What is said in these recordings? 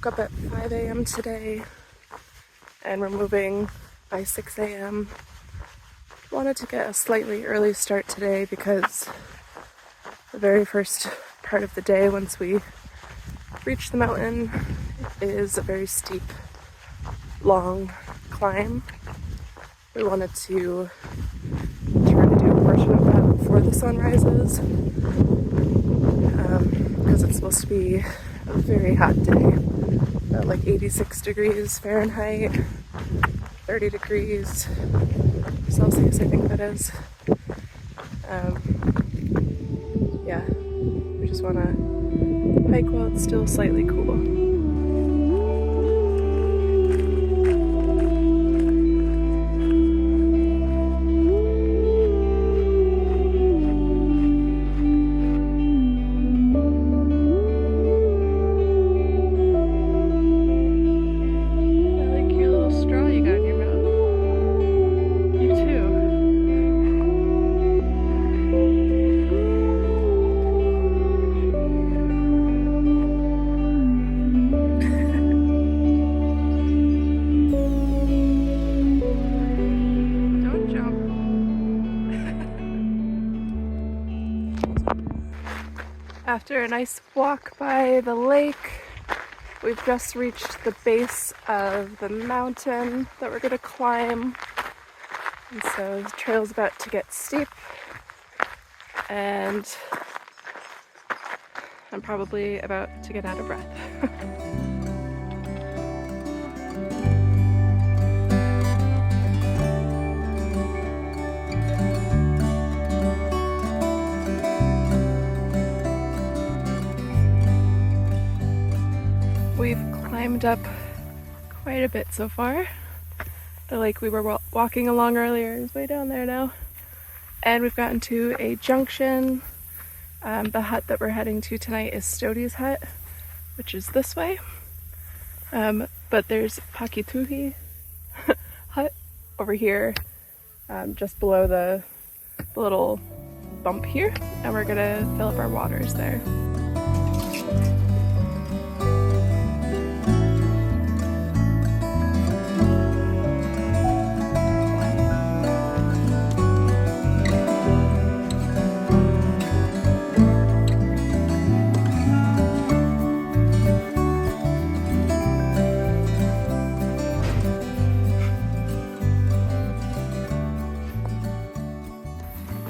woke up at 5 a.m. today and we're moving by 6 a.m. Wanted to get a slightly early start today because the very first part of the day once we reach the mountain is a very steep, long climb. We wanted to try to do a portion of that before the sun rises because it's supposed to be a very hot day, like 86 degrees Fahrenheit, 30 degrees Celsius, I think that is. Yeah, we just want to hike while it's still slightly cool. After a nice walk by the lake, we've just reached the base of the mountain that we're going to climb. And so the trail's about to get steep, and I'm probably about to get out of breath. We've climbed up quite a bit so far. The lake we were walking along earlier is way down there now. And we've gotten to a junction. The hut that we're heading to tonight is Stodys' hut, which is this way. But there's Thru-Hike hut over here, just below the little bump here. And we're gonna fill up our waters there.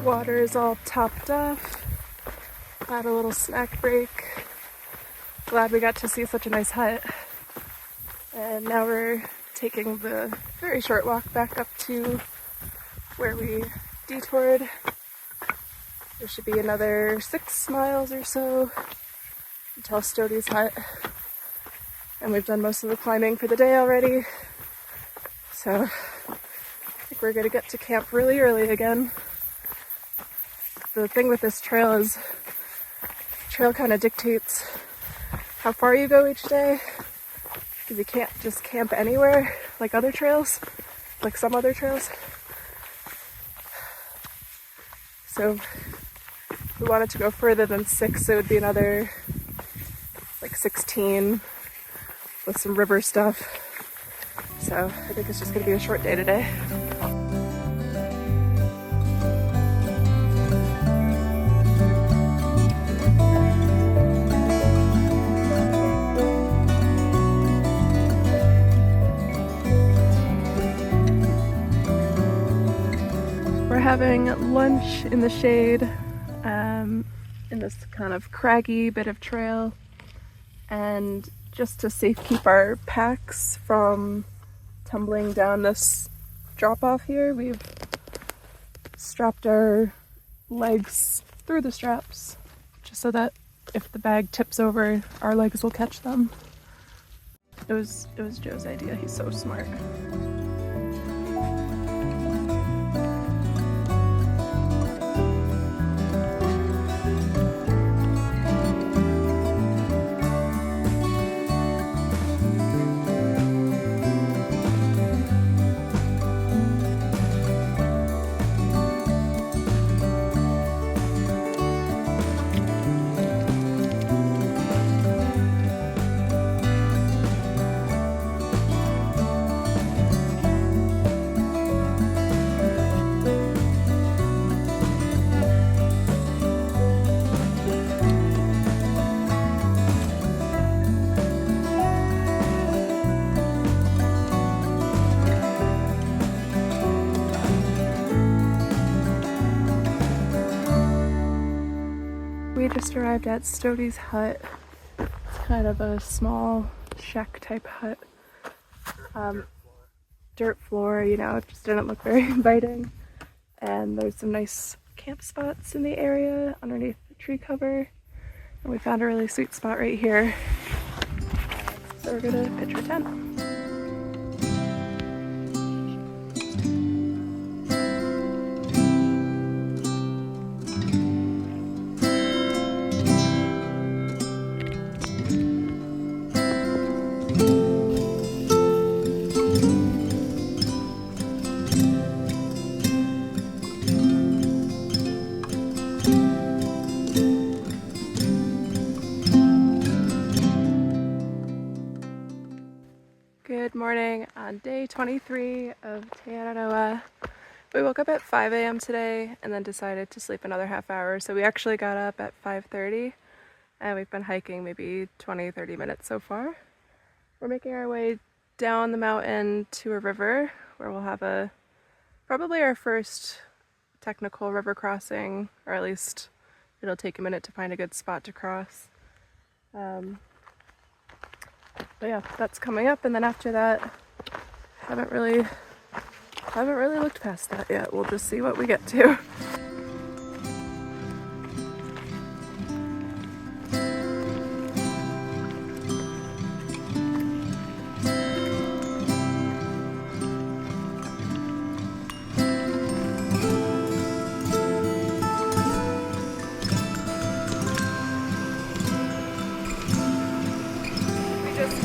Water is all topped off. Had a little snack break. Glad we got to see such a nice hut. And now we're taking the very short walk back up to where we detoured. There should be another 6 miles or so until Stodys' hut. And we've done most of the climbing for the day already. So I think we're gonna get to camp really early again. The thing with this trail is, trail kind of dictates how far you go each day, because you can't just camp anywhere like other trails, like some other trails. So if we wanted to go further than 6, it would be another like 16 with some river stuff. So I think it's just gonna be a short day today. We're having lunch in the shade in this kind of craggy bit of trail, and just to safe keep our packs from tumbling down this drop off here, we've strapped our legs through the straps just so that if the bag tips over, our legs will catch them. It was Joe's idea. He's so smart. arrived at Stodys hut. It's kind of a small shack type hut. Dirt floor, you know, it just didn't look very inviting. And there's some nice camp spots in the area underneath the tree cover. And we found a really sweet spot right here. So we're gonna pitch our tent. Good morning on day 23 of Araroa. We woke up at 5 a.m. today and then decided to sleep another half hour. So we actually got up at 5:30 and we've been hiking maybe 20-30 minutes so far. We're making our way down the mountain to a river where we'll have probably our first technical river crossing, or at least it'll take a minute to find a good spot to cross. But yeah, that's coming up, and then after that, haven't really looked past that yet. We'll just see what we get to.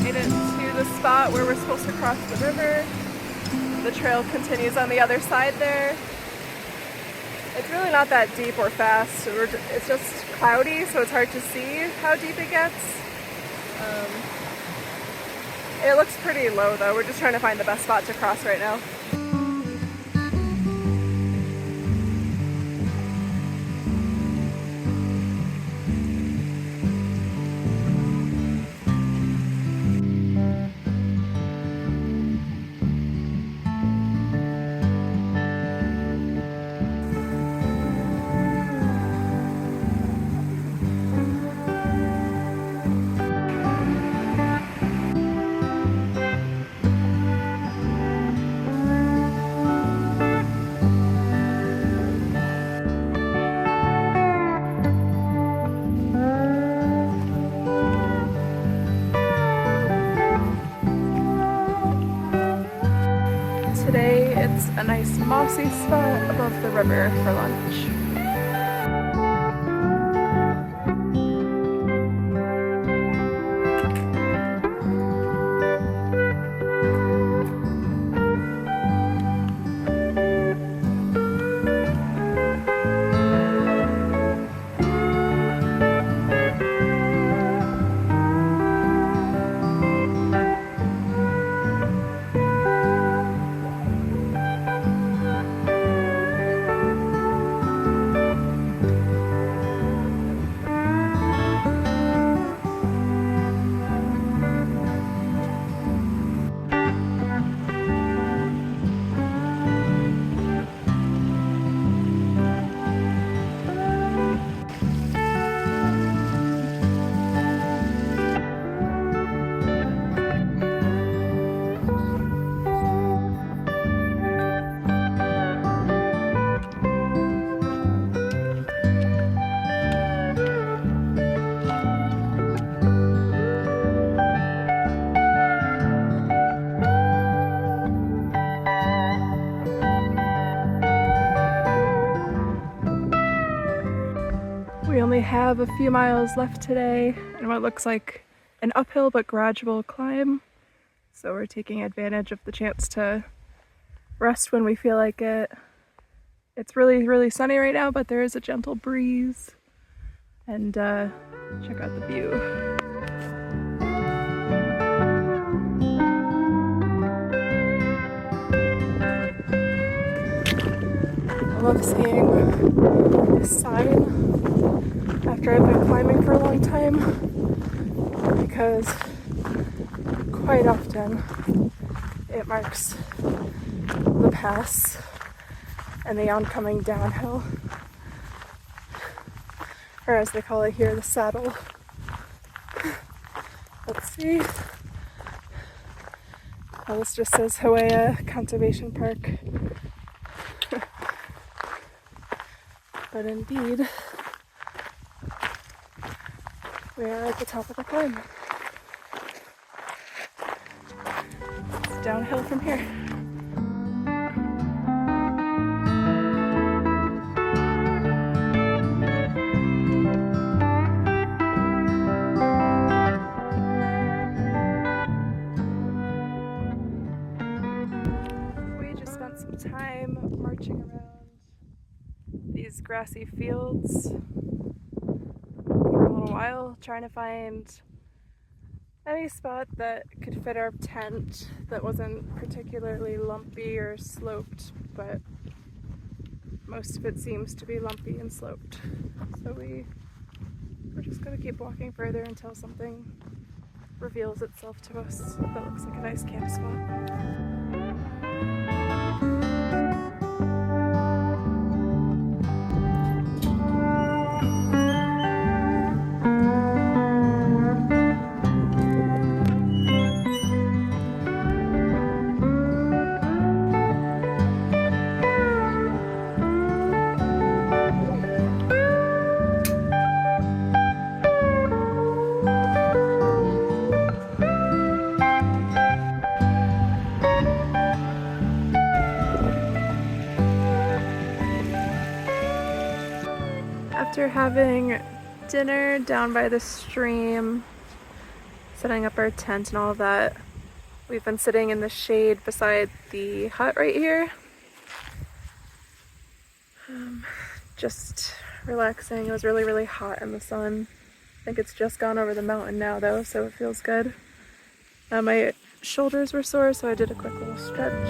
Made it to the spot where we're supposed to cross the river. The trail continues on the other side there. It's really not that deep or fast. It's just cloudy, so it's hard to see how deep it gets. It looks pretty low though. We're just trying to find the best spot to cross right now. Today it's a nice mossy spot above the river for lunch. We only have a few miles left today and what looks like an uphill but gradual climb. So we're taking advantage of the chance to rest when we feel like it. It's really sunny right now, but there is a gentle breeze. And check out the view. I love seeing this sign after I've been climbing for a long time, because quite often it marks the pass and the oncoming downhill. or as they call it here, the saddle. Let's see. Oh, this just says Hawaii Conservation Park. But indeed, we are at the top of the climb. It's downhill from here. We just spent some time marching around these grassy fields for a little while, trying to find any spot that could fit our tent that wasn't particularly lumpy or sloped, but most of it seems to be lumpy and sloped. So we're just gonna keep walking further until something reveals itself to us that looks like a nice camp spot. After having dinner down by the stream, setting up our tent and all of that, we've been sitting in the shade beside the hut right here. Just relaxing. It was really, really hot in the sun. I think it's just gone over the mountain now though, so it feels good. My shoulders were sore, so I did a quick little stretch,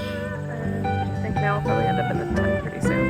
and I think now I'll probably end up in the tent pretty soon.